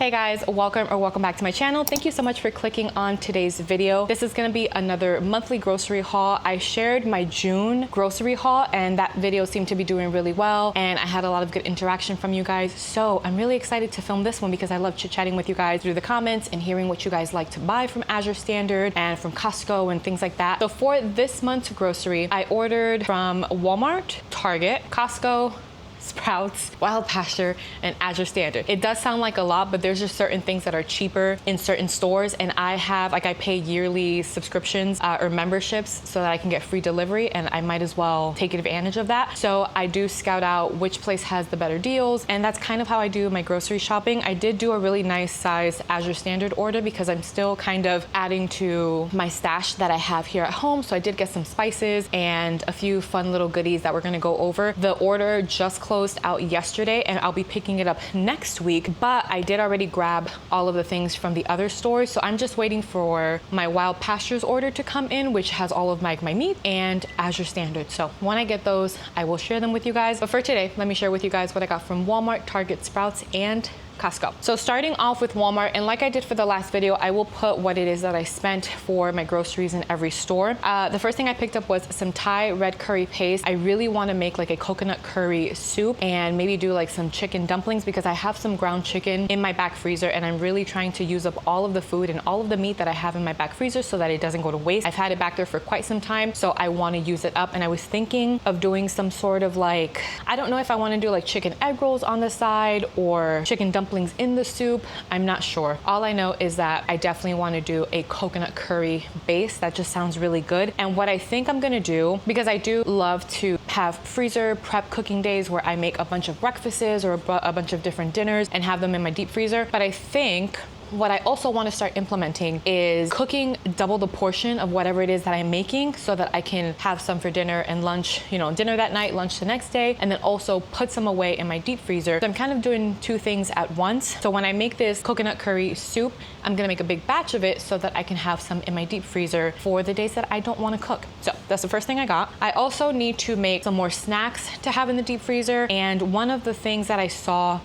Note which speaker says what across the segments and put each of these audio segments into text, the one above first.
Speaker 1: Hey guys, welcome back to my channel. Thank you so much for clicking on today's video. This is gonna be another monthly grocery haul. I shared my June grocery haul and that video seemed to be doing really well and I had a lot of good interaction from you guys. So I'm really excited to film this one because I love chit-chatting with you guys through the comments and hearing what you guys like to buy from Azure Standard and from Costco and things like that. So for this month's grocery, I ordered from Walmart, Target, Costco, Sprouts, Wild Pasture, and Azure Standard. It does sound like a lot, but there's just certain things that are cheaper in certain stores, and I pay yearly subscriptions or memberships so that I can get free delivery, and I might as well take advantage of that. So I do scout out which place has the better deals, and that's kind of how I do my grocery shopping. I did do a really nice size Azure Standard order because I'm still kind of adding to my stash that I have here at home. So I did get some spices and a few fun little goodies that we're gonna go over. The order just closed out yesterday and I'll be picking it up next week, but I did already grab all of the things from the other stores, so I'm just waiting for my Wild Pastures order to come in, which has all of my meat, and Azure Standard. So when I get those, I will share them with you guys. But for today, let me share with you guys what I got from Walmart, Target, Sprouts, and Costco. So starting off with Walmart, and like I did for the last video, I will put what it is that I spent for my groceries in every store. The first thing I picked up was some Thai red curry paste. I really want to make like a coconut curry soup and maybe do like some chicken dumplings because I have some ground chicken in my back freezer and I'm really trying to use up all of the food and all of the meat that I have in my back freezer so that it doesn't go to waste. I've had it back there for quite some time, so I want to use it up, and I was thinking of doing some sort of like, I don't know if I want to do like chicken egg rolls on the side or chicken dumplings in the soup. I'm not sure. All I know is that I definitely want to do a coconut curry base. That just sounds really good. And what I think I'm gonna do, because I do love to have freezer prep cooking days where I make a bunch of breakfasts or a bunch of different dinners and have them in my deep freezer, but I think what I also want to start implementing is cooking double the portion of whatever it is that I'm making so that I can have some for dinner and lunch, dinner that night, lunch the next day, and then also put some away in my deep freezer. So I'm kind of doing two things at once. So when I make this coconut curry soup, I'm gonna make a big batch of it so that I can have some in my deep freezer for the days that I don't want to cook. So that's the first thing I got. I also need to make some more snacks to have in the deep freezer, and one of the things that I saw,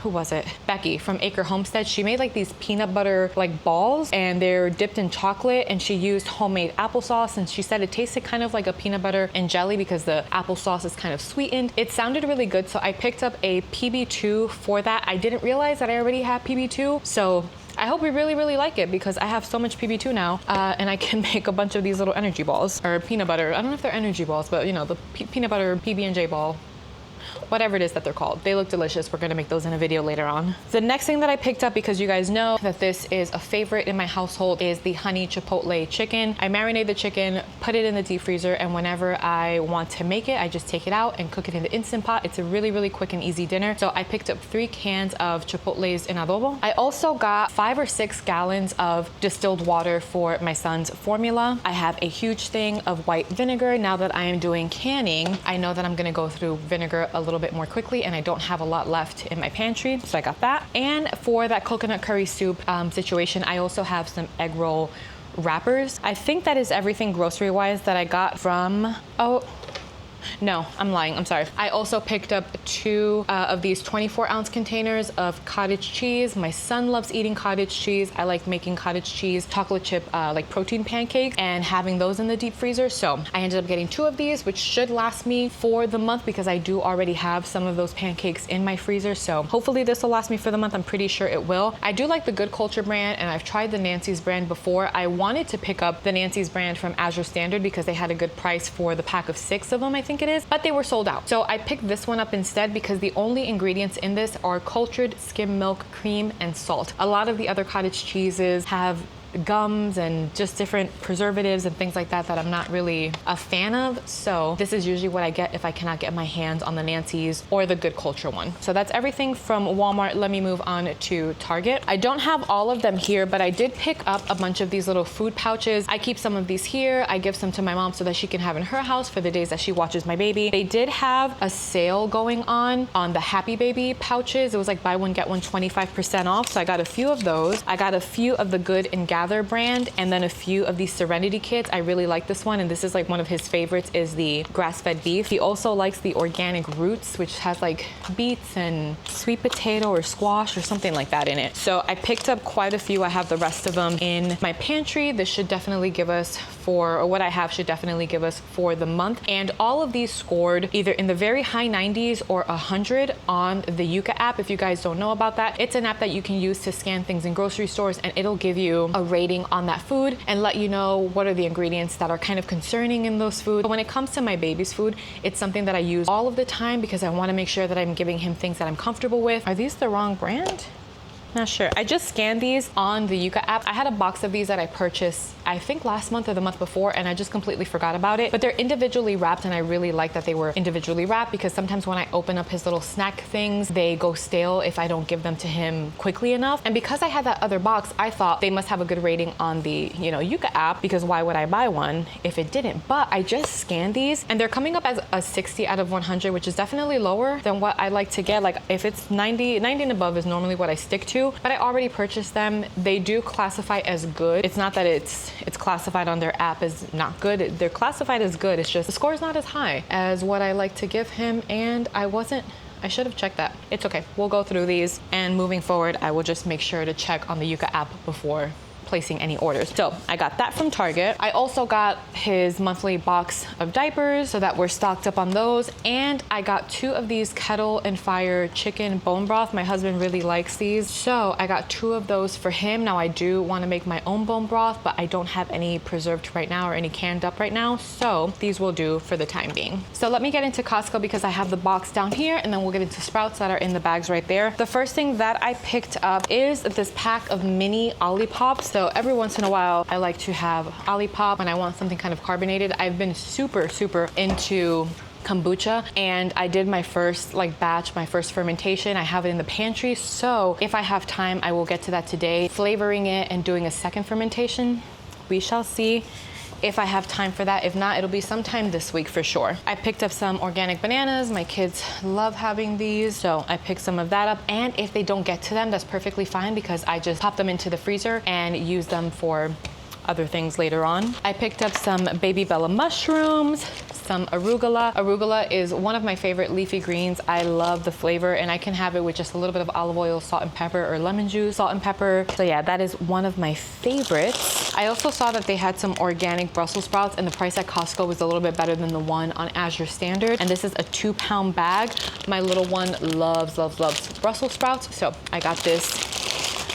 Speaker 1: who was it? Becky from Acre Homestead. She made like these peanut butter like balls and they're dipped in chocolate, and she used homemade applesauce, and she said it tasted kind of like a peanut butter and jelly because the applesauce is kind of sweetened. It sounded really good, so I picked up a PB2 for that. I didn't realize that I already have PB2, so I hope we really like it because I have so much PB2 now, and I can make a bunch of these little energy balls or peanut butter. I don't know if they're energy balls, but the peanut butter PB&J ball, whatever it is that they're called. They look delicious. We're gonna make those in a video later on. The next thing that I picked up, because you guys know that this is a favorite in my household, is the honey chipotle chicken. I marinate the chicken, put it in the deep freezer, and whenever I want to make it, I just take it out and cook it in the Instant Pot. It's a really quick and easy dinner. So I picked up 3 cans of chipotles in adobo. I also got 5 or 6 gallons of distilled water for my son's formula. I have a huge thing of white vinegar. Now that I am doing canning, I know that I'm gonna go through vinegar a little bit more quickly, and I don't have a lot left in my pantry, so I got that. And for that coconut curry soup situation, I also have some egg roll wrappers. I think that is everything grocery wise that I got from, no, I'm lying, I'm sorry. I also picked up 2 of these 24-ounce containers of cottage cheese. My son loves eating cottage cheese. I like making cottage cheese chocolate chip like protein pancakes and having those in the deep freezer. So I ended up getting 2 of these, which should last me for the month because I do already have some of those pancakes in my freezer. So hopefully this will last me for the month. I'm pretty sure it will. I do like the Good Culture brand, and I've tried the Nancy's brand before. I wanted to pick up the Nancy's brand from Azure Standard because they had a good price for the pack of 6 of them, I think it is, but they were sold out. So I picked this one up instead because the only ingredients in this are cultured skim milk, cream, and salt. A lot of the other cottage cheeses have gums and just different preservatives and things like that that I'm not really a fan of. So this is usually what I get if I cannot get my hands on the Nancy's or the Good Culture one. So that's everything from Walmart. Let me move on to Target. I don't have all of them here, but I did pick up a bunch of these little food pouches. I keep some of these here. I give some to my mom so that she can have in her house for the days that she watches my baby. They did have a sale going on the Happy Baby pouches. It was like buy one, get one 25% off. So I got a few of those. I got a few of the Good and Gather Gather brand, and then a few of these Serenity kits. I really like this one, and this is like one of his favorites, is the grass-fed beef. He also likes the organic roots, which has like beets and sweet potato or squash or something like that in it. So I picked up quite a few. I have the rest of them in my pantry. This should definitely give us or what I have should definitely give us for the month. And all of these scored either in the very high 90s or 100 on the Yuka app. If you guys don't know about that, it's an app that you can use to scan things in grocery stores, and it'll give you a rating on that food and let you know what are the ingredients that are kind of concerning in those foods. But when it comes to my baby's food, it's something that I use all of the time because I want to make sure that I'm giving him things that I'm comfortable with. Are these the wrong brand? Not sure. I just scanned these on the Yuka app. I had a box of these that I purchased, I think last month or the month before, and I just completely forgot about it. But they're individually wrapped, and I really like that they were individually wrapped because sometimes when I open up his little snack things, they go stale if I don't give them to him quickly enough. And because I had that other box, I thought they must have a good rating on the, Yuka app, because why would I buy one if it didn't? But I just scanned these, and they're coming up as a 60 out of 100, which is definitely lower than what I like to get. Like if it's 90 and above is normally what I stick to. But I already purchased them. They do classify as good. It's not that it's classified on their app as not good. They're classified as good. It's just the score is not as high as what I like to give him, and I should have checked that. It's okay. We'll go through these, and moving forward, I will just make sure to check on the Yuka app before placing any orders. So I got that from Target. I also got his monthly box of diapers so that we're stocked up on those. And I got 2 of these Kettle and Fire chicken bone broth. My husband really likes these. So I got 2 of those for him. Now I do want to make my own bone broth, but I don't have any preserved right now or any canned up right now. So these will do for the time being. So let me get into Costco because I have the box down here, and then we'll get into Sprouts that are in the bags right there. The first thing that I picked up is this pack of mini Olipops. So every once in a while, I like to have Olipop when I want something kind of carbonated. I've been super into kombucha, and I did my first batch, my first fermentation. I have it in the pantry, so if I have time, I will get to that today, flavoring it and doing a second fermentation. We shall see if I have time for that. If not, it'll be sometime this week for sure. I picked up some organic bananas. My kids love having these, so I picked some of that up. And if they don't get to them, that's perfectly fine because I just pop them into the freezer and use them for other things later on. I picked up some baby bella mushrooms, some arugula. Arugula is one of my favorite leafy greens. I love the flavor, and I can have it with just a little bit of olive oil, salt and pepper, or lemon juice, salt and pepper. So yeah, that is one of my favorites. I also saw that they had some organic Brussels sprouts, and the price at Costco was a little bit better than the one on Azure Standard. And this is a 2-pound bag. My little one loves Brussels sprouts, so I got this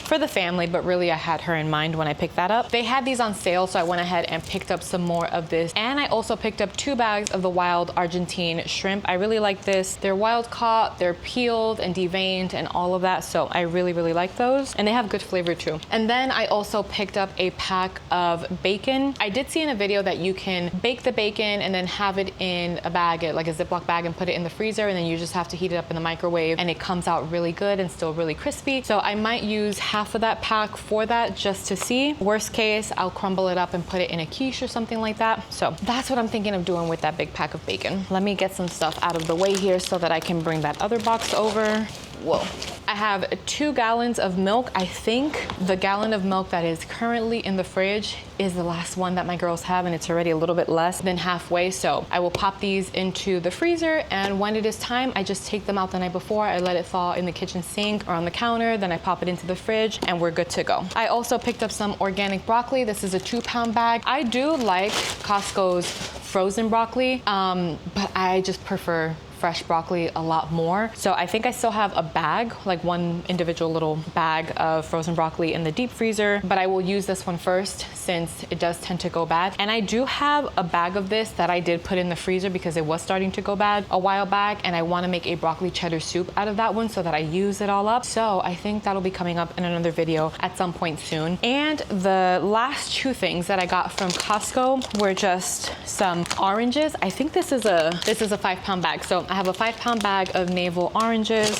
Speaker 1: for the family, but really I had her in mind when I picked that up. They had these on sale, so I went ahead and picked up some more of this. And I also picked up 2 bags of the wild Argentine shrimp. I really like this. They're wild caught, they're peeled and deveined and all of that, so I really like those. And they have good flavor too. And then I also picked up a pack of bacon. I did see in a video that you can bake the bacon and then have it in a bag, like a Ziploc bag, and put it in the freezer, and then you just have to heat it up in the microwave, and it comes out really good and still really crispy. So I might use half of that pack for that just to see. Worst case, I'll crumble it up and put it in a quiche or something like that. So that's what I'm thinking of doing with that big pack of bacon. Let me get some stuff out of the way here so that I can bring that other box over. Whoa. I have 2 gallons of milk. I think the gallon of milk that is currently in the fridge is the last one that my girls have, and it's already a little bit less than halfway. So I will pop these into the freezer, and when it is time, I just take them out the night before. I let it thaw in the kitchen sink or on the counter, then I pop it into the fridge, and we're good to go. I also picked up some organic broccoli. This is a 2-pound bag. I do like Costco's frozen broccoli, but I just prefer fresh broccoli a lot more. So I think I still have a bag, like one individual little bag of frozen broccoli in the deep freezer, but I will use this one first since it does tend to go bad. And I do have a bag of this that I did put in the freezer because it was starting to go bad a while back, and I want to make a broccoli cheddar soup out of that one so that I use it all up. So I think that'll be coming up in another video at some point soon. And the last 2 things that I got from Costco were just some oranges. I think this is a 5-pound bag. So I have a 5-pound bag of navel oranges.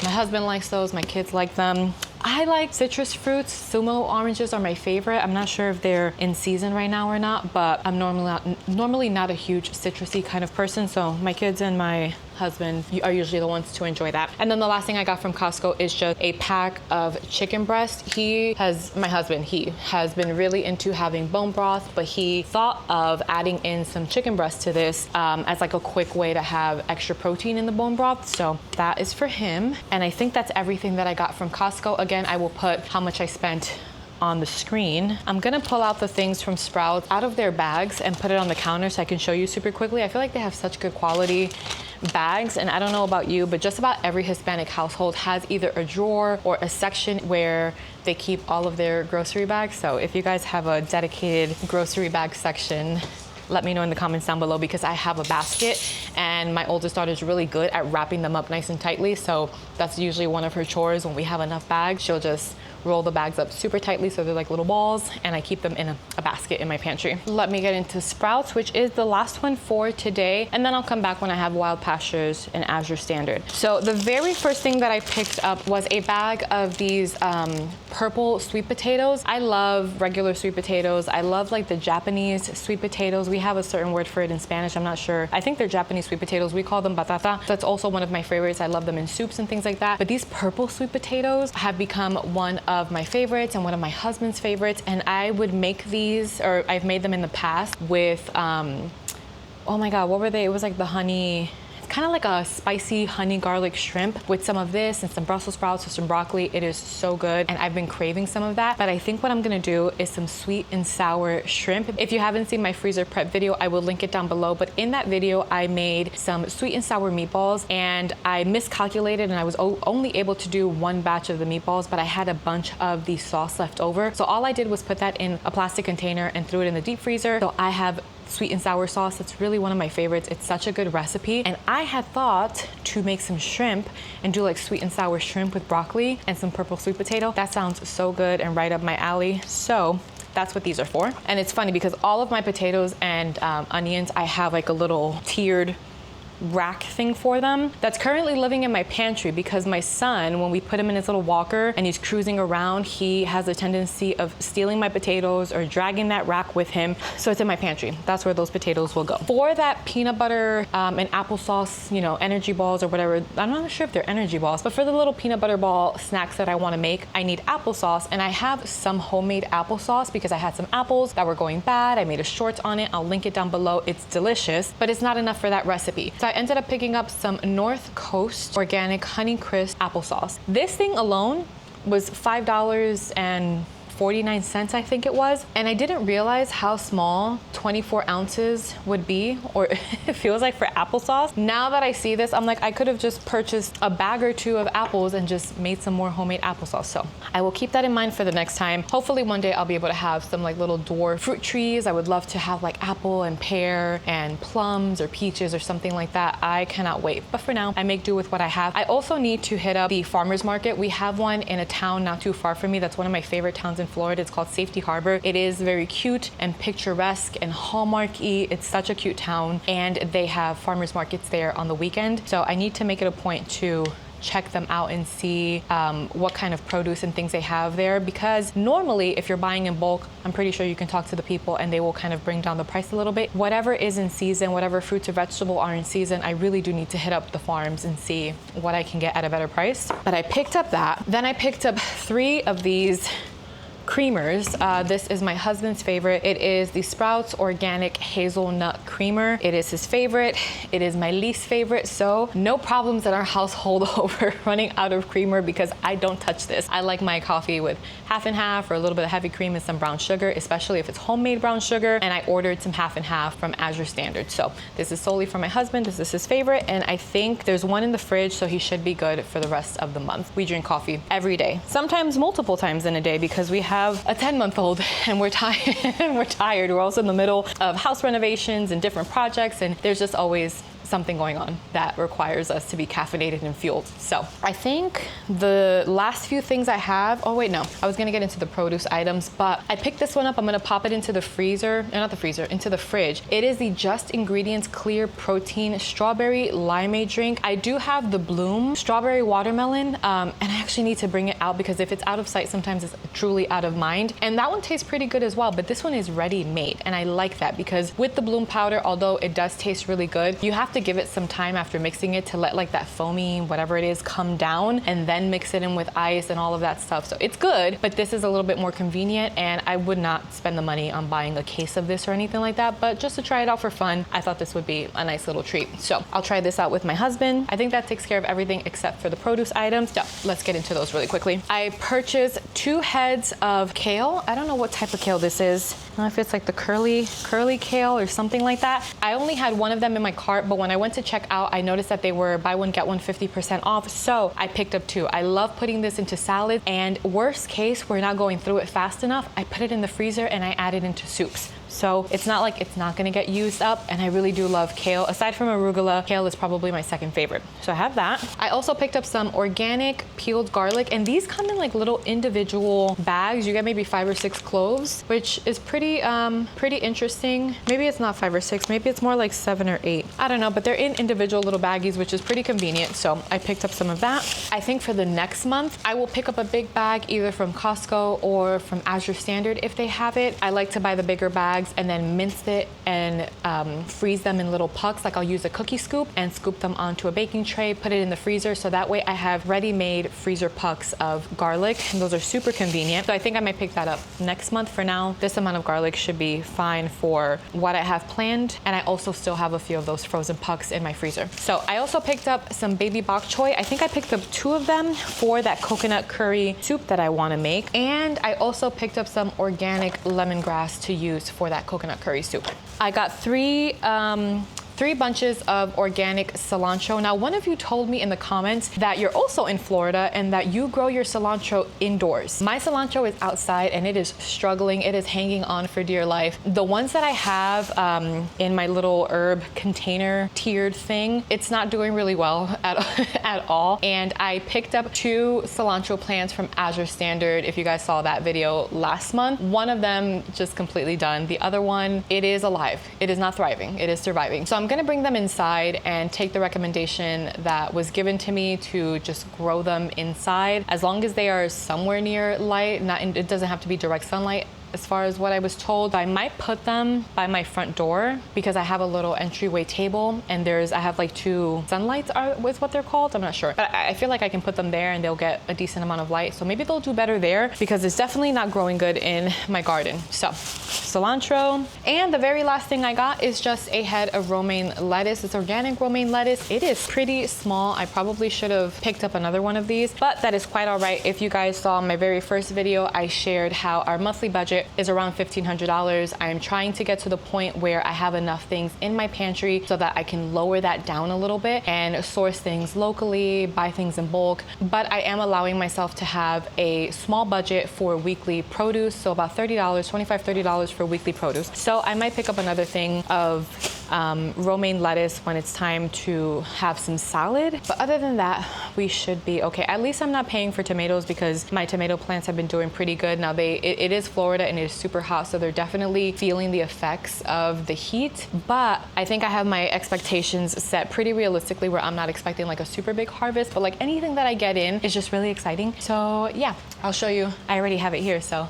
Speaker 1: My husband likes those, my kids like them. I like citrus fruits. Sumo oranges are my favorite. I'm not sure if they're in season right now or not, but I'm normally not a huge citrusy kind of person, so my kids and my husband are usually the ones to enjoy that. And then the last thing I got from Costco is just a pack of chicken breast. My husband has been really into having bone broth, but he thought of adding in some chicken breast to this as like a quick way to have extra protein in the bone broth. So that is for him. And I think that's everything that I got from Costco. Again, I will put how much I spent on the screen. I'm gonna pull out the things from Sprouts out of their bags and put it on the counter so I can show you super quickly. I feel like they have such good quality bags, and I don't know about you, but just about every Hispanic household has either a drawer or a section where they keep all of their grocery bags. So if you guys have a dedicated grocery bag section, let me know in the comments down below, because I have a basket and my oldest daughter is really good at wrapping them up nice and tightly. So that's usually one of her chores. When we have enough bags, she'll just roll the bags up super tightly so they're like little balls, and I keep them in a basket in my pantry. Let me get into Sprouts, which is the last one for today, and then I'll come back when I have Wild Pastures and Azure Standard. So the very first thing that I picked up was a bag of these purple sweet potatoes. I love regular sweet potatoes. I love like the Japanese sweet potatoes. We have a certain word for it in Spanish, I'm not sure. I think they're Japanese sweet potatoes. We call them batata. That's also one of my favorites. I love them in soups and things like that. But these purple sweet potatoes have become one of my favorites and one of my husband's favorites. And I would make these, or I've made them in the past with, oh my God, what were they? It was like the honey, kind of like a spicy honey garlic shrimp with some of this and some Brussels sprouts with some broccoli. It is so good, and I've been craving some of that. But I think what I'm gonna do is some sweet and sour shrimp. If you haven't seen my freezer prep video, I will link it down below. But in that video, I made some sweet and sour meatballs, and I miscalculated, and I was only able to do one batch of the meatballs, but I had a bunch of the sauce left over. So all I did was put that in a plastic container and threw it in the deep freezer. So I have sweet and sour sauce. That's really one of my favorites. It's such a good recipe. And I had thought to make some shrimp and do like sweet and sour shrimp with broccoli and some purple sweet potato. That sounds so good and right up my alley. So that's what these are for. And it's funny because all of my potatoes and onions, I have like a little tiered rack thing for them that's currently living in my pantry, because my son, when we put him in his little walker and he's cruising around, he has a tendency of stealing my potatoes or dragging that rack with him. So it's in my pantry. That's where those potatoes will go. For that peanut butter and applesauce, you know, energy balls or whatever, I'm not sure if they're energy balls, but for the little peanut butter ball snacks that I want to make, I need applesauce, and I have some homemade applesauce because I had some apples that were going bad. I made a short on it. I'll link it down below. It's delicious, but it's not enough for that recipe. So I ended up picking up some North Coast organic Honey Crisp applesauce. This thing alone was $5.49, I think it was. And I didn't realize how small 24 ounces would be, or it feels like for applesauce. Now that I see this, I'm like, I could have just purchased a bag or two of apples and just made some more homemade applesauce. So I will keep that in mind for the next time. Hopefully one day I'll be able to have some like little dwarf fruit trees. I would love to have like apple and pear and plums or peaches or something like that. I cannot wait. But for now, I make do with what I have. I also need to hit up the farmer's market. We have one in a town not too far from me. That's one of my favorite towns in Florida. It's called Safety Harbor. It is very cute and picturesque and Hallmark-y. It's such a cute town, and they have farmers markets there on the weekend. So I need to make it a point to check them out and see what kind of produce and things they have there, because normally if you're buying in bulk, I'm pretty sure you can talk to the people and they will kind of bring down the price a little bit. Whatever is in season, whatever fruits or vegetables are in season, I really do need to hit up the farms and see what I can get at a better price. But I picked up that. Then I picked up 3 of these creamers. This is my husband's favorite. It is the Sprouts Organic Hazelnut Creamer. It is his favorite. It is my least favorite. So no problems in our household over running out of creamer, because I don't touch this. I like my coffee with half and half, or a little bit of heavy cream and some brown sugar, especially if it's homemade brown sugar. And I ordered some half and half from Azure Standard. So this is solely for my husband. This is his favorite. And I think there's one in the fridge, so he should be good for the rest of the month. We drink coffee every day, sometimes multiple times in a day, because we have a 10-month-old and we're tired. We're also in the middle of house renovations and different projects, and there's just always something going on that requires us to be caffeinated and fueled. So I think the last few things I have, oh wait, no, I was gonna get into the produce items, but I picked this one up. I'm gonna pop it into the freezer, not the freezer, into the fridge. It is the Just Ingredients Clear Protein Strawberry Limeade Drink. I do have the Bloom Strawberry Watermelon, and I actually need to bring it out, because if it's out of sight, sometimes it's truly out of mind. And that one tastes pretty good as well, but this one is ready made. And I like that, because with the Bloom powder, although it does taste really good, you have to to give it some time after mixing it to let like that foamy, whatever it is, come down, and then mix it in with ice and all of that stuff. So it's good, but this is a little bit more convenient, and I would not spend the money on buying a case of this or anything like that, but just to try it out for fun, I thought this would be a nice little treat. So I'll try this out with my husband. I think that takes care of everything except for the produce items. So let's get into those really quickly. I purchased 2 heads of kale. I don't know what type of kale this is. I don't know if it's like the curly kale or something like that. I only had one of them in my cart, but when I went to check out, I noticed that they were buy one, get one 50% off. So I picked up 2. I love putting this into salad, and worst case, we're not going through it fast enough, I put it in the freezer and I add it into soups. So it's not like it's not gonna get used up, and I really do love kale. Aside from arugula, kale is probably my second favorite. So I have that. I also picked up some organic peeled garlic, and these come in like little individual bags. You get maybe 5 or 6 cloves, which is pretty interesting. Maybe it's not 5 or 6, maybe it's more like 7 or 8. I don't know, but they're in individual little baggies, which is pretty convenient. So I picked up some of that. I think for the next month, I will pick up a big bag either from Costco or from Azure Standard if they have it. I like to buy the bigger bags and then mince it and freeze them in little pucks. Like I'll use a cookie scoop and scoop them onto a baking tray, put it in the freezer, so that way I have ready-made freezer pucks of garlic, and those are super convenient. So I think I might pick that up next month. For now, this amount of garlic should be fine for what I have planned, and I also still have a few of those frozen pucks in my freezer. So I also picked up some baby bok choy. I think I picked up 2 of them for that coconut curry soup that I want to make, and I also picked up some organic lemongrass to use for that coconut curry soup. I got 3 bunches of organic cilantro. Now, one of you told me in the comments that you're also in Florida and that you grow your cilantro indoors. My cilantro is outside and it is struggling. It is hanging on for dear life. The ones that I have in my little herb container tiered thing, it's not doing really well at all. And I picked up 2 cilantro plants from Azure Standard. If you guys saw that video last month, one of them just completely done. The other one, it is alive. It is not thriving. It is surviving. So I'm gonna bring them inside and take the recommendation that was given to me to just grow them inside as long as they are somewhere near light. It doesn't have to be direct sunlight. As far as what I was told, I might put them by my front door because I have a little entryway table, and I have like 2 sunlights is what they're called. I'm not sure, but I feel like I can put them there and they'll get a decent amount of light. So maybe they'll do better there because it's definitely not growing good in my garden. So cilantro. And the very last thing I got is just a head of romaine lettuce. It's organic romaine lettuce. It is pretty small. I probably should have picked up another one of these, but that is quite all right. If you guys saw my very first video, I shared how our monthly budget is around $1,500. I am trying to get to the point where I have enough things in my pantry so that I can lower that down a little bit and source things locally, buy things in bulk. But I am allowing myself to have a small budget for weekly produce, so about $30, $25-$30 for weekly produce. So I might pick up another thing of romaine lettuce when it's time to have some salad. But other than that, we should be okay. At least I'm not paying for tomatoes because my tomato plants have been doing pretty good. Now it is Florida and it is super hot, so they're definitely feeling the effects of the heat. But I think I have my expectations set pretty realistically where I'm not expecting like a super big harvest, but like anything that I get in is just really exciting. So yeah, I'll show you. I already have it here, so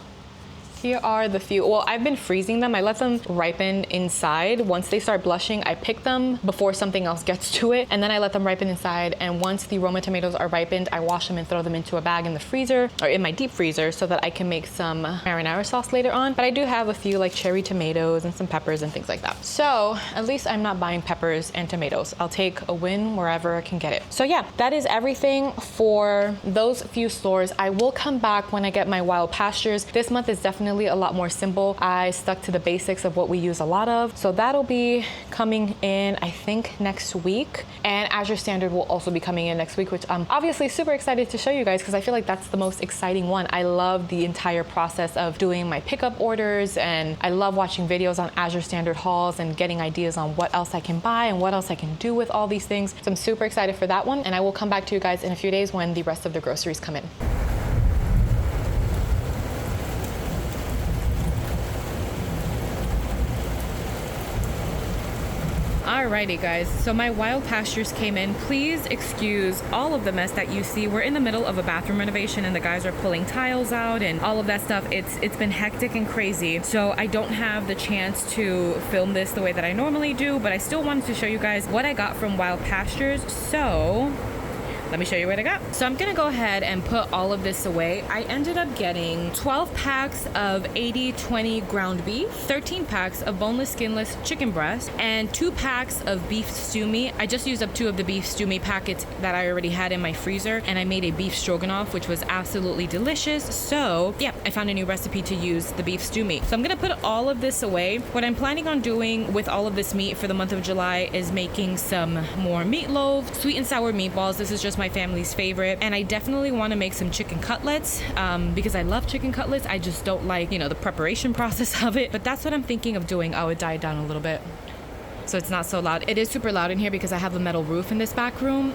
Speaker 1: here are the few. Well, I've been freezing them. I let them ripen inside. Once they start blushing, I pick them before something else gets to it, and then I let them ripen inside. And once the Roma tomatoes are ripened, I wash them and throw them into a bag in the freezer or in my deep freezer so that I can make some marinara sauce later on. But I do have a few like cherry tomatoes and some peppers and things like that. So at least I'm not buying peppers and tomatoes. I'll take a win wherever I can get it. So yeah, that is everything for those few stores. I will come back when I get my wild pastures. This month is definitely a lot more simple. I stuck to the basics of what we use a lot of. So that'll be coming in, I think, next week. And Azure Standard will also be coming in next week, which I'm obviously super excited to show you guys because I feel like that's the most exciting one. I love the entire process of doing my pickup orders, and I love watching videos on Azure Standard hauls and getting ideas on what else I can buy and what else I can do with all these things. So I'm super excited for that one. And I will come back to you guys in a few days when the rest of the groceries come in. All Alrighty guys, so my wild pastures came in. Please excuse all of the mess that you see. We're in the middle of a bathroom renovation and the guys are pulling tiles out and all of that stuff. It's been hectic and crazy. So I don't have the chance to film this the way that I normally do, but I still wanted to show you guys what I got from wild pastures. So let me show you what I got. So I'm gonna go ahead and put all of this away. I ended up getting 12 packs of 80/20 ground beef, 13 packs of boneless, skinless chicken breast, and 2 packs of beef stew meat. I just used up 2 of the beef stew meat packets that I already had in my freezer, and I made a beef stroganoff, which was absolutely delicious. So yeah, I found a new recipe to use the beef stew meat. So I'm gonna put all of this away. What I'm planning on doing with all of this meat for the month of July is making some more meatloaf, sweet and sour meatballs. This is just my family's favorite, and I definitely want to make some chicken cutlets because I love chicken cutlets. I just don't like, you know, the preparation process of it, but that's what I'm thinking of doing. I would dial it down a little bit so it's not so loud. It is super loud in here because I have a metal roof in this back room.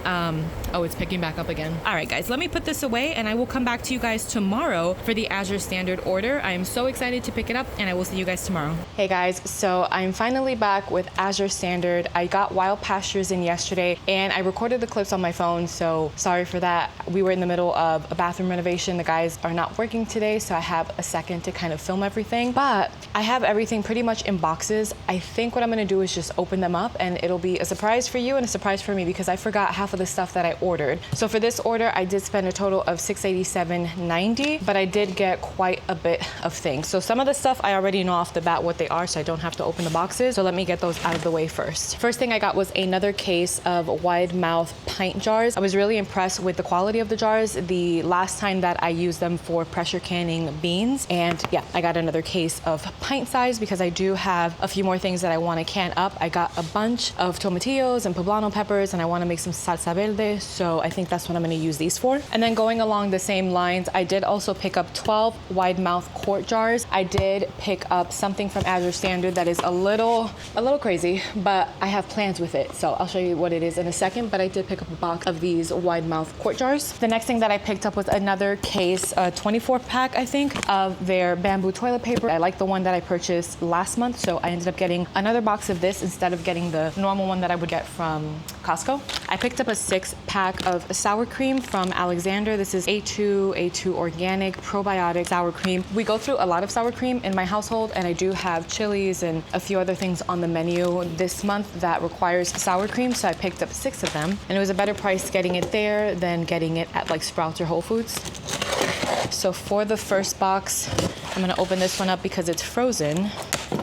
Speaker 1: Oh, it's picking back up again. All right, guys, let me put this away and I will come back to you guys tomorrow for the Azure Standard order. I am so excited to pick it up and I will see you guys tomorrow. Hey guys, so I'm finally back with Azure Standard. I got wild pastures in yesterday and I recorded the clips on my phone, so sorry for that. We were in the middle of a bathroom renovation. The guys are not working today, so I have a second to kind of film everything, but I have everything pretty much in boxes. I think what I'm gonna do is just open them up and it'll be a surprise for you and a surprise for me because I forgot half of the stuff that I ordered. So for this order, I did spend a total of $687.90, but I did get quite a bit of things. So some of the stuff I already know off the bat what they are, so I don't have to open the boxes. So let me get those out of the way first. First thing I got was another case of wide mouth pint jars. I was really impressed with the quality of the jars the last time that I used them for pressure canning beans. And yeah, I got another case of pint size because I do have a few more things that I want to can up. I got a bunch of tomatillos and poblano peppers and I want to make some salsa verde, so I think that's what I'm going to use these for. And then going along the same lines, I did also pick up 12 wide mouth quart jars. I did pick up something from Azure Standard that is a little crazy, but I have plans with it, so I'll show you what it is in a second. But I did pick up a box of these wide mouth quart jars. The next thing that I picked up was another case, a 24 pack I think, of their bamboo toilet paper. I like the one that I purchased last month, so I ended up getting another box of this instead of getting the normal one that I would get from Costco. I picked up a 6-pack of sour cream from Alexander. This is A2 organic probiotic sour cream. We go through a lot of sour cream in my household, and I do have chilies and a few other things on the menu this month that requires sour cream, so I picked up 6 of them, and it was a better price getting it there than getting it at like Sprouts or Whole Foods. So for the first box, I'm gonna open this one up because it's frozen,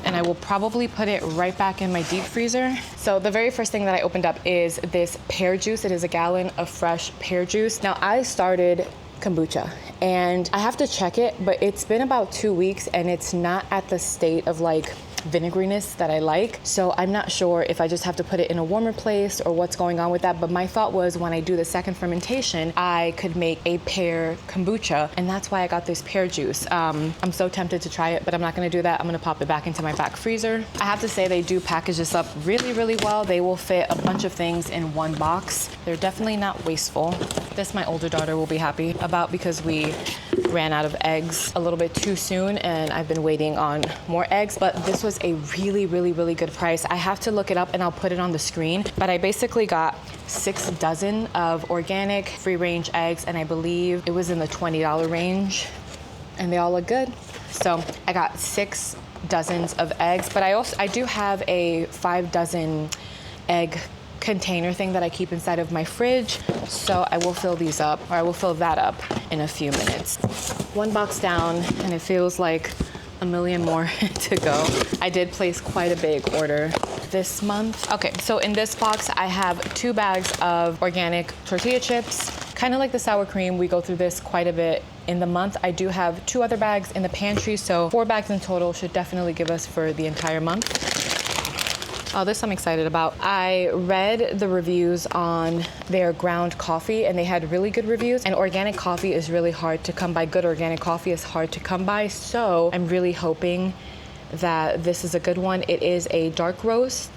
Speaker 1: and I will probably put it right back in my deep freezer. So the very first thing that I opened up is this pear juice. It is a gallon of fresh pear juice. Now I started kombucha and I have to check it, but it's been about 2 weeks and it's not at the state of like vinegariness that I like. So I'm not sure if I just have to put it in a warmer place or what's going on with that. But my thought was when I do the second fermentation, I could make a pear kombucha, and that's why I got this pear juice. I'm so tempted to try it, but I'm not gonna do that. I'm gonna pop it back into my back freezer. I have to say they do package this up really, really well. They will fit a bunch of things in one box. They're definitely not wasteful. This my older daughter will be happy about because we ran out of eggs a little bit too soon and I've been waiting on more eggs, but this was a really, really, really good price. I have to look it up and I'll put it on the screen, but I basically got 6 dozen of organic free-range eggs, and I believe it was in the $20 range, and they all look good. So I got 6 dozens of eggs, but I do have a 5 dozen egg container thing that I keep inside of my fridge, so I will fill these up, or I will fill that up in a few minutes. 1 box down, and it feels like a million more to go. I did place quite a big order this month. Okay, so in this box, I have 2 bags of organic tortilla chips, kind of like the sour cream. We go through this quite a bit in the month. I do have 2 other bags in the pantry, so 4 bags in total should definitely give us for the entire month. Oh, this I'm excited about. I read the reviews on their ground coffee and they had really good reviews, and organic coffee is really hard to come by. Good organic coffee is hard to come by, so I'm really hoping that this is a good one. It is a dark roast.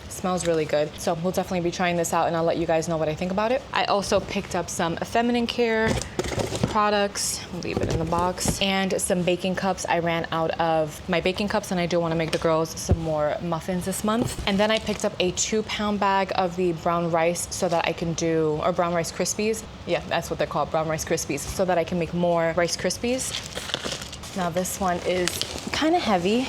Speaker 1: Smells really good. So we'll definitely be trying this out and I'll let you guys know what I think about it. I also picked up some feminine care products, leave it in the box, and some baking cups. I ran out of my baking cups and I do want to make the girls some more muffins this month. And then I picked up a 2-pound bag of the brown rice so that I can do, or brown rice Krispies. Yeah, that's what they're called, brown rice Krispies, so that I can make more Rice Krispies. Now this one is kind of heavy.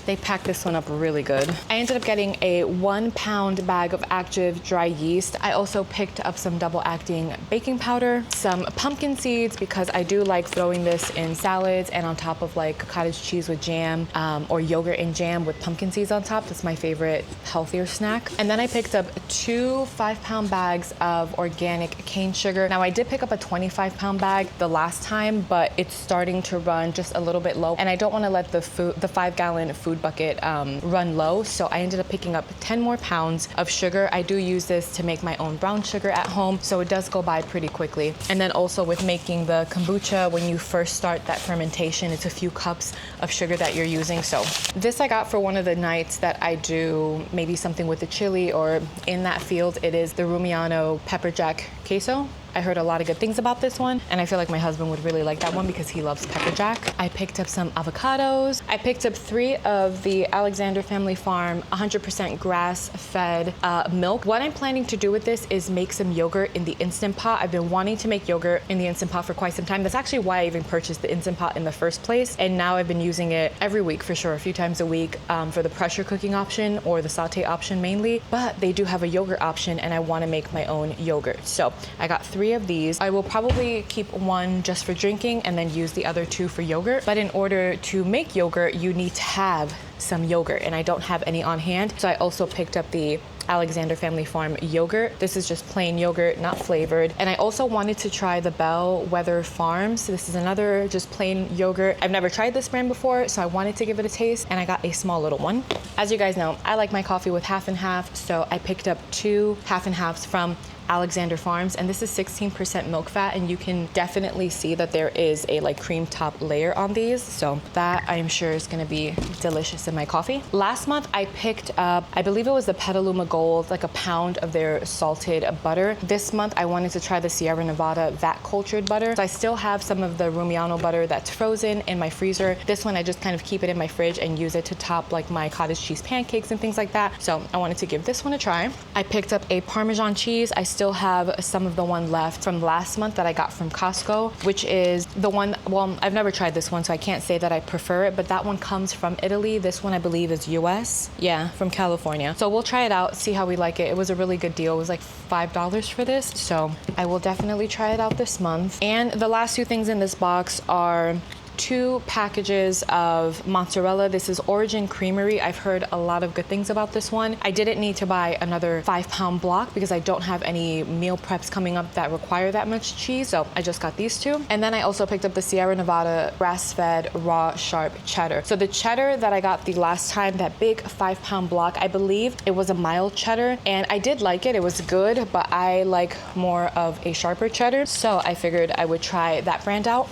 Speaker 1: They packed this one up really good. I ended up getting a 1-pound bag of active dry yeast. I also picked up some double-acting baking powder, some pumpkin seeds, because I do like throwing this in salads and on top of like cottage cheese with jam, or yogurt and jam with pumpkin seeds on top. That's my favorite healthier snack. And then I picked up 2 5-pound bags of organic cane sugar. Now I did pick up a 25-pound bag the last time, but it's starting to run just a little bit low, and I don't want to let the 5-gallon food bucket run low, so I ended up picking up 10 more pounds of sugar. I do use this to make my own brown sugar at home, so it does go by pretty quickly. And then also with making the kombucha, when you first start that fermentation, it's a few cups of sugar that you're using. So this I got for one of the nights that I do maybe something with the chili, or in that field it is the Rumiano pepper jack queso. I heard a lot of good things about this one, and I feel like my husband would really like that one because he loves pepper jack. I picked up some avocados. I picked up 3 of the Alexander Family Farm 100% grass-fed milk. What I'm planning to do with this is make some yogurt in the Instant Pot. I've been wanting to make yogurt in the Instant Pot for quite some time. That's actually why I even purchased the Instant Pot in the first place, and now I've been using it every week for sure, a few times a week, for the pressure cooking option or the saute option mainly, but they do have a yogurt option and I want to make my own yogurt. So I got 3 of these. I will probably keep 1 just for drinking and then use the other 2 for yogurt. But in order to make yogurt, you need to have some yogurt, and I don't have any on hand. So I also picked up the Alexander Family Farm yogurt. This is just plain yogurt, not flavored. And I also wanted to try the Bellwether Farms. This is another just plain yogurt. I've never tried this brand before, so I wanted to give it a taste, and I got a small little one. As you guys know, I like my coffee with half and half, so I picked up 2 half and halves from Alexander Farms, and this is 16% milk fat, and you can definitely see that there is a like cream top layer on these, so that I am sure is going to be delicious in my coffee. Last month I picked up, I believe it was the Petaluma Gold, like a pound of their salted butter. This month I wanted to try the Sierra Nevada vat cultured butter, so I still have some of the Rumiano butter that's frozen in my freezer. This one I just kind of keep it in my fridge and use it to top like my cottage cheese pancakes and things like that, so I wanted to give this one a try. I picked up a Parmesan cheese. I still have some of the one left from last month that I got from Costco, which is the one, well, I've never tried this one, so I can't say that I prefer it, but that one comes from Italy. This one I believe is US. Yeah, from California. So we'll try it out, see how we like it. It was a really good deal. It was like $5 for this, so I will definitely try it out this month. And the last 2 things in this box are 2 packages of mozzarella. This is Origin Creamery. I've heard a lot of good things about this one. I didn't need to buy another 5-pound block because I don't have any meal preps coming up that require that much cheese, so I just got these 2. And then I also picked up the Sierra Nevada grass-fed raw sharp cheddar. So the cheddar that I got the last time, that big 5-pound block, I believe it was a mild cheddar, and I did like it. It was good, but I like more of a sharper cheddar, so I figured I would try that brand out.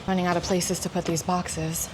Speaker 1: Running out of places to put these boxes.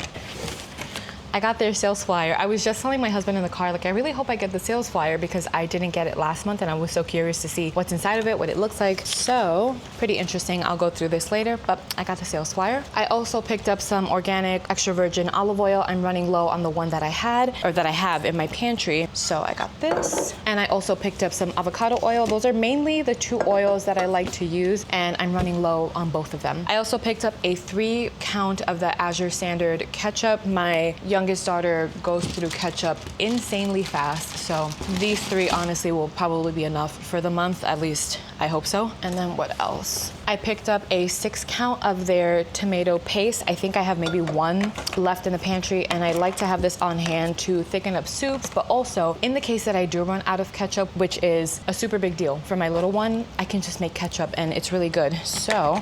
Speaker 1: I got their sales flyer. I was just telling my husband in the car, like, I really hope I get the sales flyer because I didn't get it last month and I was so curious to see what's inside of it, what it looks like. So pretty interesting. I'll go through this later, but I got the sales flyer. I also picked up some organic extra virgin olive oil. I'm running low on the one that I had, or that I have in my pantry. So I got this. And I also picked up some avocado oil. Those are mainly the 2 oils that I like to use, and I'm running low on both of them. I also picked up a 3 count of the Azure Standard ketchup. My youngest daughter goes through ketchup insanely fast, so these 3 honestly will probably be enough for the month, at least I hope so. And then what else? I picked up a 6 count of their tomato paste. I think I have maybe 1 left in the pantry, and I like to have this on hand to thicken up soups, but also in the case that I do run out of ketchup, which is a super big deal for my little one, I can just make ketchup and it's really good. So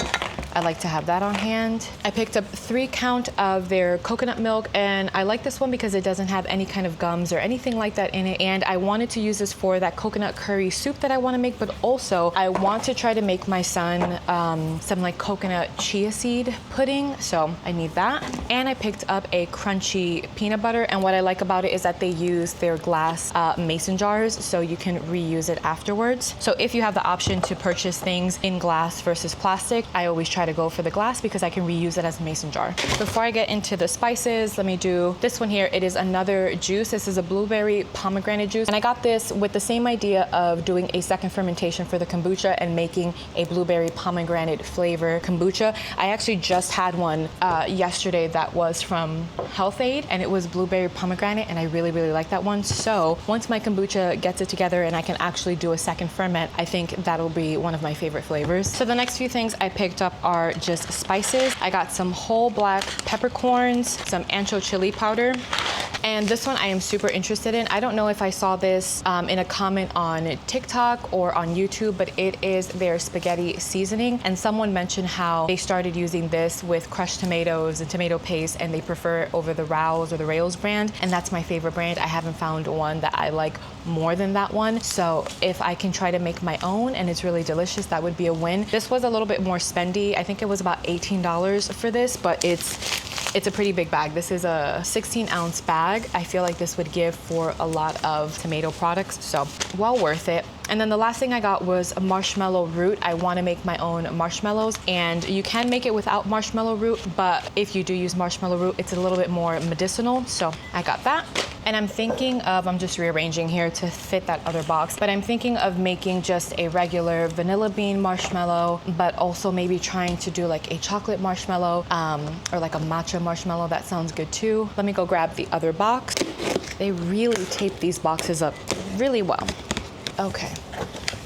Speaker 1: I like to have that on hand. I picked up 3 count of their coconut milk, and I like this one because it doesn't have any kind of gums or anything like that in it, and I wanted to use this for that coconut curry soup that I want to make, but also I want to try to make my son some like coconut chia seed pudding, so I need that. And I picked up a crunchy peanut butter, and what I like about it is that they use their glass mason jars, so you can reuse it afterwards. So if you have the option to purchase things in glass versus plastic, I always try try to go for the glass because I can reuse it as a mason jar. Before I get into the spices, let me do this one here. It is another juice. This is a blueberry pomegranate juice. And I got this with the same idea of doing a second fermentation for the kombucha and making a blueberry pomegranate flavor kombucha. I actually just had one yesterday that was from Health Aid, and it was blueberry pomegranate, and I really, really like that one. So once my kombucha gets it together and I can actually do a second ferment, I think that'll be one of my favorite flavors. So the next few things I picked up are just spices. I got some whole black peppercorns, some ancho chili powder, and this one I am super interested in. I don't know if I saw this in a comment on TikTok or on YouTube, but it is their spaghetti seasoning. And someone mentioned how they started using this with crushed tomatoes and tomato paste, and they prefer it over the Rouse or the Rails brand. And that's my favorite brand. I haven't found one that I like more than that one. So if I can try to make my own and it's really delicious, that would be a win. This was a little bit more spendy. I think it was about $18 for this, but it's a pretty big bag. This is a 16-ounce bag. I feel like this would give for a lot of tomato products, so well worth it. And then the last thing I got was a marshmallow root. I want to make my own marshmallows, and you can make it without marshmallow root, but if you do use marshmallow root, it's a little bit more medicinal, so I got that. And I'm thinking of, I'm just rearranging here to fit that other box, but I'm thinking of making just a regular vanilla bean marshmallow, but also maybe trying to do like a chocolate marshmallow or like a matcha marshmallow. That sounds good too. Let me go grab the other box. They really tape these boxes up really well. Okay,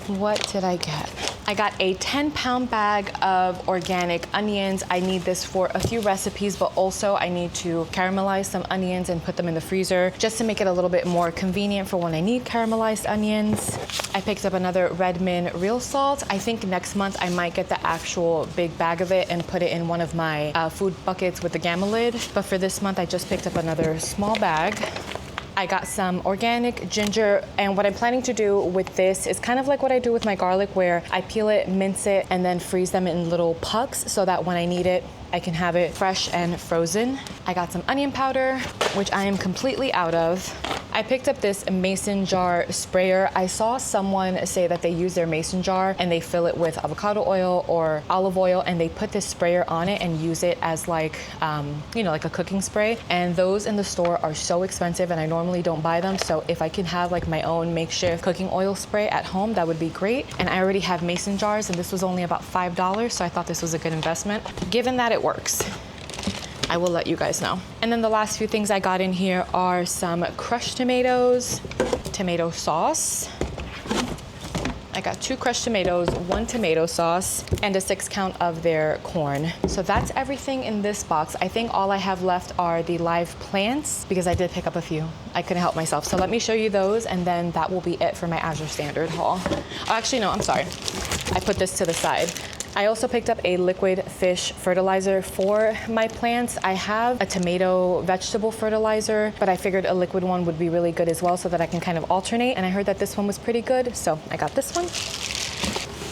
Speaker 1: what did I get? I got a 10-pound bag of organic onions. I need this for a few recipes, but also I need to caramelize some onions and put them in the freezer just to make it a little bit more convenient for when I need caramelized onions. I picked up another Redmond real salt. I think next month I might get the actual big bag of it and put it in one of my food buckets with the gamma lid. But for this month, I just picked up another small bag. I got some organic ginger, and what I'm planning to do with this is kind of like what I do with my garlic, where I peel it, mince it, and then freeze them in little pucks so that when I need it, I can have it fresh and frozen. I got some onion powder, which I am completely out of. I picked up this mason jar sprayer. I saw someone say that they use their mason jar and they fill it with avocado oil or olive oil, and they put this sprayer on it and use it as like, like a cooking spray. And those in the store are so expensive, and I normally don't buy them. So if I can have like my own makeshift cooking oil spray at home, that would be great. And I already have mason jars, and this was only about $5, so I thought this was a good investment. Given that it works, I will let you guys know. And then the last few things I got in here are some crushed tomatoes, tomato sauce. I got 2 crushed tomatoes, 1 tomato sauce, and a 6-count of their corn. So that's everything in this box. I think all I have left are the live plants because I did pick up a few. I couldn't help myself. So let me show you those, and then that will be it for my Azure Standard haul. Oh, actually, no, I'm sorry. I put this to the side. I also picked up a liquid fish fertilizer for my plants. I have a tomato vegetable fertilizer, but I figured a liquid one would be really good as well so that I can kind of alternate. And I heard that this one was pretty good, so I got this one.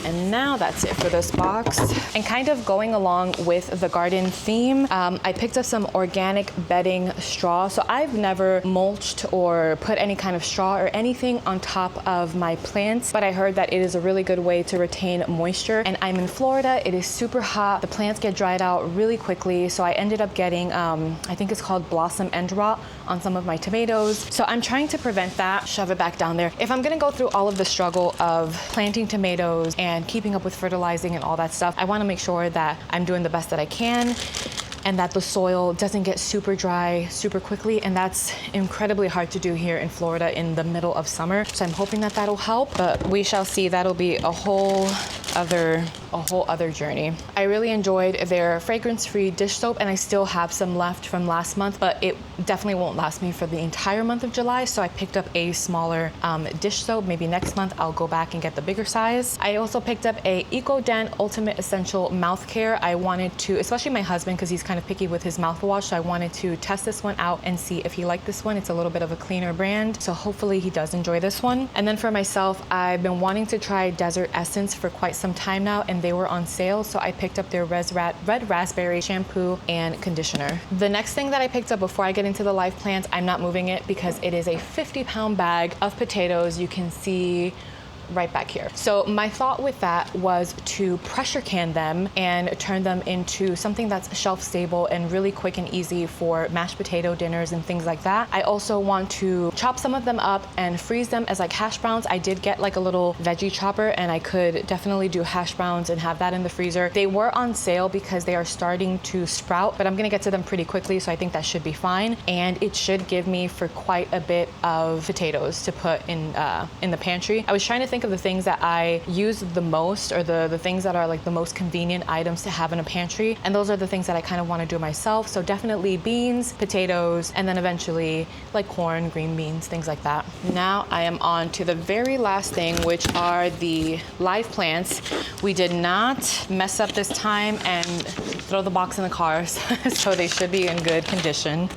Speaker 1: And now that's it for this box. And kind of going along with the garden theme, I picked up some organic bedding straw. So I've never mulched or put any kind of straw or anything on top of my plants, but I heard that it is a really good way to retain moisture. And I'm in Florida, it is super hot. The plants get dried out really quickly. So I ended up getting, I think it's called blossom end rot on some of my tomatoes. So I'm trying to prevent that, shove it back down there. If I'm gonna go through all of the struggle of planting tomatoes and keeping up with fertilizing and all that stuff, I wanna make sure that I'm doing the best that I can and that the soil doesn't get super dry super quickly. And that's incredibly hard to do here in Florida in the middle of summer. So I'm hoping that that'll help, but we shall see. That'll be a whole other journey. I really enjoyed their fragrance-free dish soap, and I still have some left from last month, but it definitely won't last me for the entire month of July. So I picked up a smaller dish soap. Maybe next month I'll go back and get the bigger size. I also picked up a EcoDent Ultimate Essential Mouth Care. I wanted to, especially my husband, because he's kind of picky with his mouthwash, so I wanted to test this one out and see if he liked this one. It's a little bit of a cleaner brand, so hopefully he does enjoy this one. And then for myself, I've been wanting to try Desert Essence for quite some time now, and they were on sale, so I picked up their Red Raspberry shampoo and conditioner. The next thing that I picked up before I get into the live plants, I'm not moving it because it is a 50-pound bag of potatoes. You can see right back here. So my thought with that was to pressure can them and turn them into something that's shelf stable and really quick and easy for mashed potato dinners and things like that. I also want to chop some of them up and freeze them as like hash browns. I did get like a little veggie chopper and I could definitely do hash browns and have that in the freezer. They were on sale because they are starting to sprout, but I'm gonna get to them pretty quickly, so I think that should be fine. And it should give me for quite a bit of potatoes to put in the pantry. I was trying to think of the things that I use the most, or the things that are like the most convenient items to have in a pantry, and those are the things that I kind of want to do myself. So definitely beans, potatoes, and then eventually like corn, green beans, things like that. Now I am on to the very last thing, which are the live plants. We did not mess up this time and throw the box in the cars, so they should be in good condition.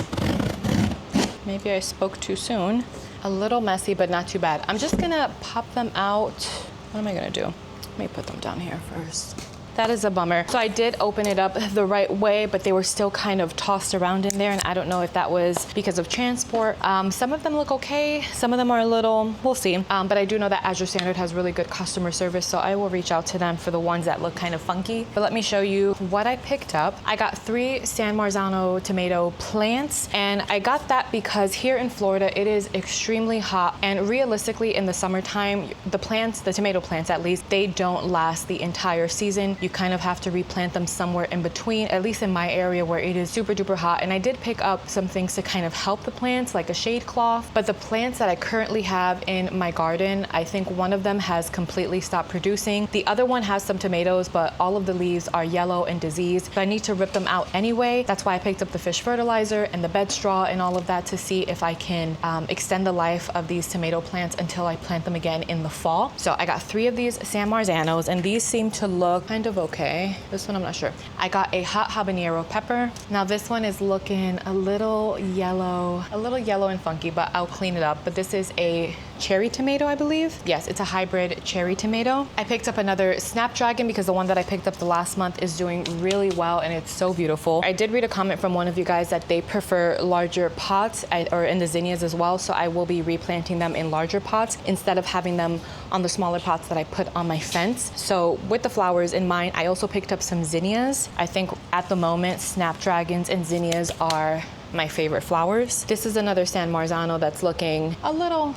Speaker 1: Maybe I spoke too soon. A little messy, but not too bad. I'm just gonna pop them out. What am I gonna do? Let me put them down here first. That is a bummer. So I did open it up the right way, but they were still kind of tossed around in there, and I don't know if that was because of transport. Some of them look okay. Some of them are a little, we'll see. But I do know that Azure Standard has really good customer service, so I will reach out to them for the ones that look kind of funky. But let me show you what I picked up. I got 3 San Marzano tomato plants, and I got that because here in Florida, it is extremely hot, and realistically in the summertime, the plants, the tomato plants at least, they don't last the entire season. You kind of have to replant them somewhere in between, at least in my area where it is super duper hot. And I did pick up some things to kind of help the plants, like a shade cloth. But the plants that I currently have in my garden, I think one of them has completely stopped producing. The other one has some tomatoes, but all of the leaves are yellow and diseased. So I need to rip them out anyway. That's why I picked up the fish fertilizer and the bed straw and all of that to see if I can extend the life of these tomato plants until I plant them again in the fall. So I got 3 of these San Marzanos, and these seem to look kind of okay. This one I'm not sure. I got a hot habanero pepper. Now this one is looking a little yellow and funky, but I'll clean it up. But this is a cherry tomato, I believe. Yes, it's a hybrid cherry tomato. I picked up another Snapdragon because the one that I picked up the last month is doing really well, and it's so beautiful. I did read a comment from one of you guys that they prefer larger pots, or in the zinnias as well, so I will be replanting them in larger pots instead of having them on the smaller pots that I put on my fence. So with the flowers in mind, I also picked up some zinnias. I think at the moment, Snapdragons and zinnias are my favorite flowers. This is another San Marzano that's looking a little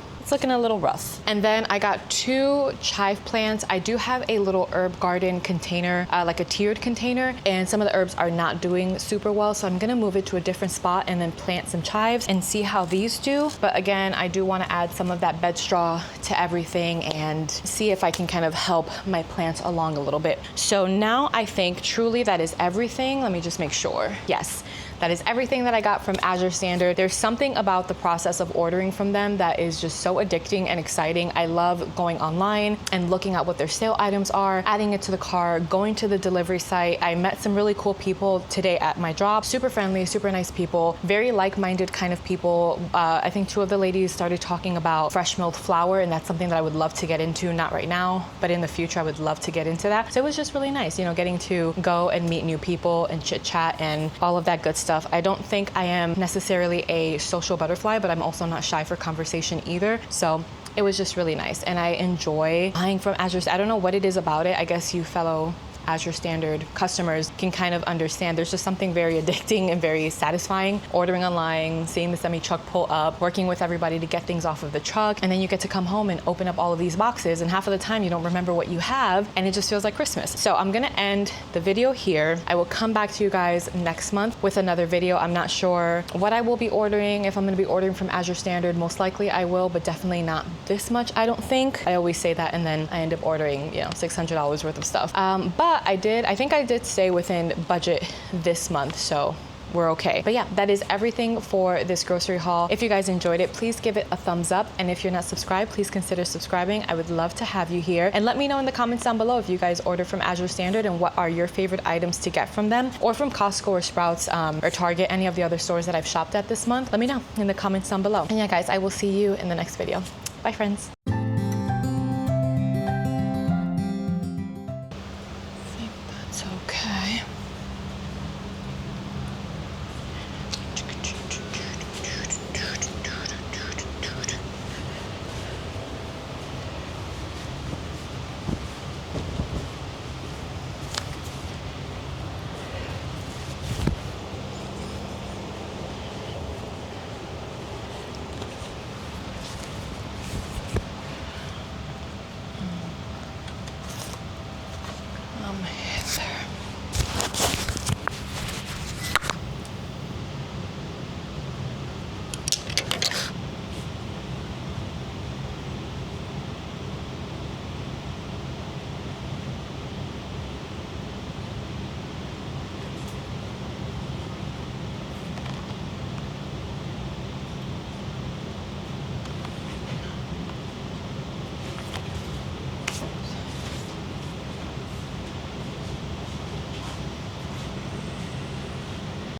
Speaker 1: rough. And then I got 2 chive plants. I do have a little herb garden container, like a tiered container, and some of the herbs are not doing super well, so I'm gonna move it to a different spot and then plant some chives and see how these do. But again, I do wanna add some of that bed straw to everything and see if I can kind of help my plants along a little bit. So now I think truly that is everything. Let me just make sure. Yes. That is everything that I got from Azure Standard. There's something about the process of ordering from them that is just so addicting and exciting. I love going online and looking at what their sale items are, adding it to the cart, going to the delivery site. I met some really cool people today at my job. Super friendly, super nice people, very like-minded kind of people. I think 2 of the ladies started talking about fresh milled flour, and that's something that I would love to get into, not right now, but in the future I would love to get into that. So it was just really nice, you know, getting to go and meet new people and chit chat and all of that good stuff. I don't think I am necessarily a social butterfly, but I'm also not shy for conversation either. So it was just really nice. And I enjoy buying from Azure. I don't know what it is about it. I guess you fellow Azure Standard customers can kind of understand. There's just something very addicting and very satisfying. Ordering online, seeing the semi-truck pull up, working with everybody to get things off of the truck, and then you get to come home and open up all of these boxes, and half of the time you don't remember what you have, and it just feels like Christmas. So I'm gonna end the video here. I will come back to you guys next month with another video. I'm not sure what I will be ordering, if I'm gonna be ordering from Azure Standard. Most likely I will, but definitely not this much, I don't think. I always say that, and then I end up ordering, you know, $600 worth of stuff. But I think I did stay within budget this month, so we're okay. But yeah, that is everything for this grocery haul. If you guys enjoyed it, please give it a thumbs up. And if you're not subscribed, please consider subscribing. I would love to have you here. And let me know in the comments down below if you guys order from Azure Standard and what are your favorite items to get from them, or from Costco or Sprouts or Target, any of the other stores that I've shopped at this month. Let me know in the comments down below. And yeah, guys, I will see you in the next video. Bye, friends.